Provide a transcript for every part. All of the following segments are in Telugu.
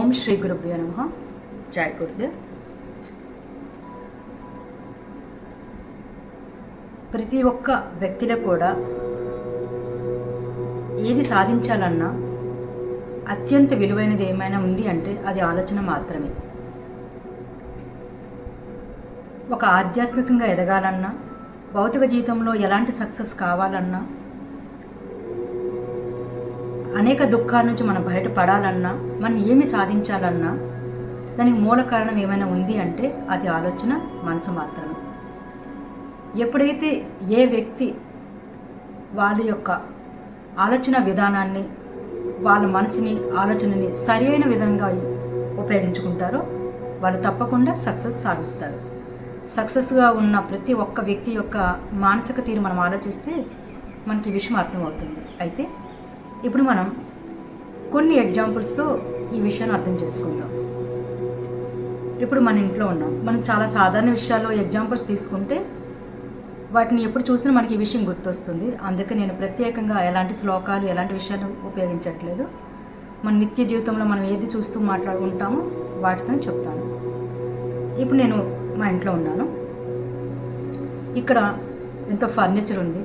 ఓం శ్రీ గురుభ్యో నమః. జై గురుదేవ్. ప్రతి ఒక్క వ్యక్తిలో కూడా ఏది సాధించాలన్నా అత్యంత విలువైనది ఏమైనా ఉంది అంటే అది ఆలోచన మాత్రమే. ఒక ఆధ్యాత్మికంగా ఎదగాలన్నా, భౌతిక జీవితంలో ఎలాంటి సక్సెస్ కావాలన్నా, అనేక దుఃఖాల నుంచి మనం బయటపడాలన్నా, మనం ఏమి సాధించాలన్నా దానికి మూల కారణం ఏమైనా ఉంది అంటే అది ఆలోచన, మనసు మాత్రమే. ఎప్పుడైతే ఏ వ్యక్తి వాళ్ళ యొక్క ఆలోచన విధానాన్ని, వాళ్ళ మనసుని, ఆలోచనని సరైన విధంగా ఉపయోగించుకుంటారో వాళ్ళు తప్పకుండా సక్సెస్ సాధిస్తారు. సక్సెస్గా ఉన్న ప్రతి ఒక్క వ్యక్తి యొక్క మానసిక తీరు మనం ఆలోచిస్తే మనకి ఈ విషయం అర్థమవుతుంది. అయితే ఇప్పుడు మనం కొన్ని ఎగ్జాంపుల్స్తో ఈ విషయాన్ని అర్థం చేసుకుందాం. ఇప్పుడు మన ఇంట్లో ఉన్నాం, మనం చాలా సాధారణ విషయాల్లో ఎగ్జాంపుల్స్ తీసుకుంటే వాటిని ఎప్పుడు చూసినా మనకి ఈ విషయం గుర్తొస్తుంది. అందుకే నేను ప్రత్యేకంగా ఎలాంటి శ్లోకాలు, ఎలాంటి విషయాలు ఉపయోగించట్లేదు. మన నిత్య జీవితంలో మనం ఏది చూస్తూ మాట్లాడుకుంటామో వాటితో చెప్తాను. ఇప్పుడు నేను మా ఇంట్లో ఉన్నాను. ఇక్కడ ఎంతో ఫర్నిచర్ ఉంది,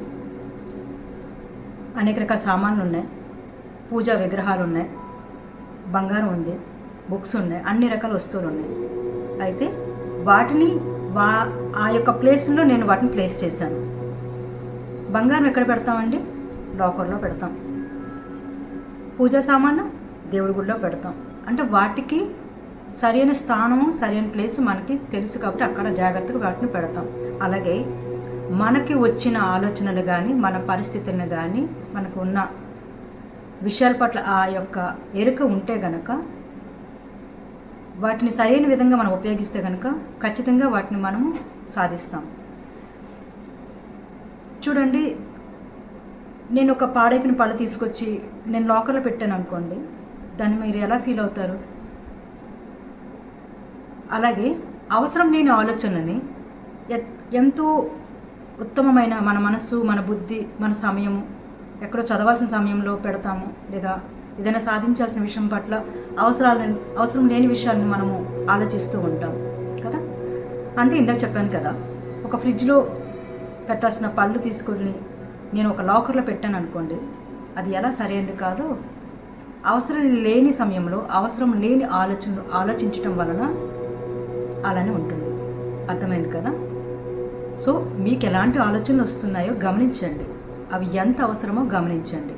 అనేక రకాల సామాన్లు ఉన్నాయి, పూజా విగ్రహాలు ఉన్నాయి, బంగారం ఉంది, బుక్స్ ఉన్నాయి, అన్ని రకాల వస్తువులు ఉన్నాయి. అయితే వాటిని ఆ యొక్క ప్లేస్లో నేను వాటిని ప్లేస్ చేశాను. బంగారం ఎక్కడ పెడతామండి? లాకర్లో పెడతాం. పూజా సామాను దేవుడి గుడిలో పెడతాం. అంటే వాటికి సరైన స్థానము, సరైన ప్లేస్ మనకి తెలుసు కాబట్టి అక్కడ జాగ్రత్తగా వాటిని పెడతాం. అలాగే మనకి వచ్చిన ఆలోచనలు కానీ, మన పరిస్థితులను కానీ, మనకు ఉన్న విషయాల పట్ల ఆ యొక్క ఎరుక ఉంటే గనక, వాటిని సరైన విధంగా మనం ఉపయోగిస్తే కనుక ఖచ్చితంగా వాటిని మనము సాధిస్తాం. చూడండి, నేను ఒక పాడైపోయిన పళ్ళు తీసుకొచ్చి నేను లాకర్లో పెట్టాను అనుకోండి, దాన్ని మీరు ఎలా ఫీల్ అవుతారు? అలాగే అవసరం లేని ఆలోచనని ఎంతో ఉత్తమమైన మన మనస్సు, మన బుద్ధి, మన సమయము ఎక్కడో చదవాల్సిన సమయంలో పెడతాము, లేదా ఏదైనా సాధించాల్సిన విషయం పట్ల అవసరం లేని విషయాలను మనము ఆలోచిస్తూ ఉంటాం కదా. అంటే ఇందాక చెప్పాను కదా, ఒక ఫ్రిడ్జ్లో పెట్టాల్సిన పళ్ళు తీసుకొని నేను ఒక లాకర్లో పెట్టాను అనుకోండి, అది ఎలా సరైనది కాదో అవసరం లేని సమయంలో అవసరం లేని ఆలోచనలు ఆలోచించటం వలన అలానే ఉంటుంది. అర్థమైంది కదా? సో మీకు ఎలాంటి ఆలోచనలు వస్తున్నాయో గమనించండి, అవి ఎంత అవసరమో గమనించండి.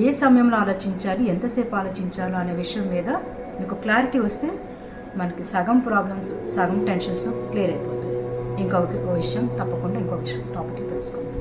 ఏ సమయంలో ఆలోచించాలి, ఎంతసేపు ఆలోచించాలో అనే విషయం మీద మీకు క్లారిటీ వస్తే మనకి సగం ప్రాబ్లమ్స్, సగం టెన్షన్స్ క్లియర్ అయిపోతాయి. ఇంకొక విషయం తప్పకుండా ఇంకొక టాపిక్ తెలుసుకోండి.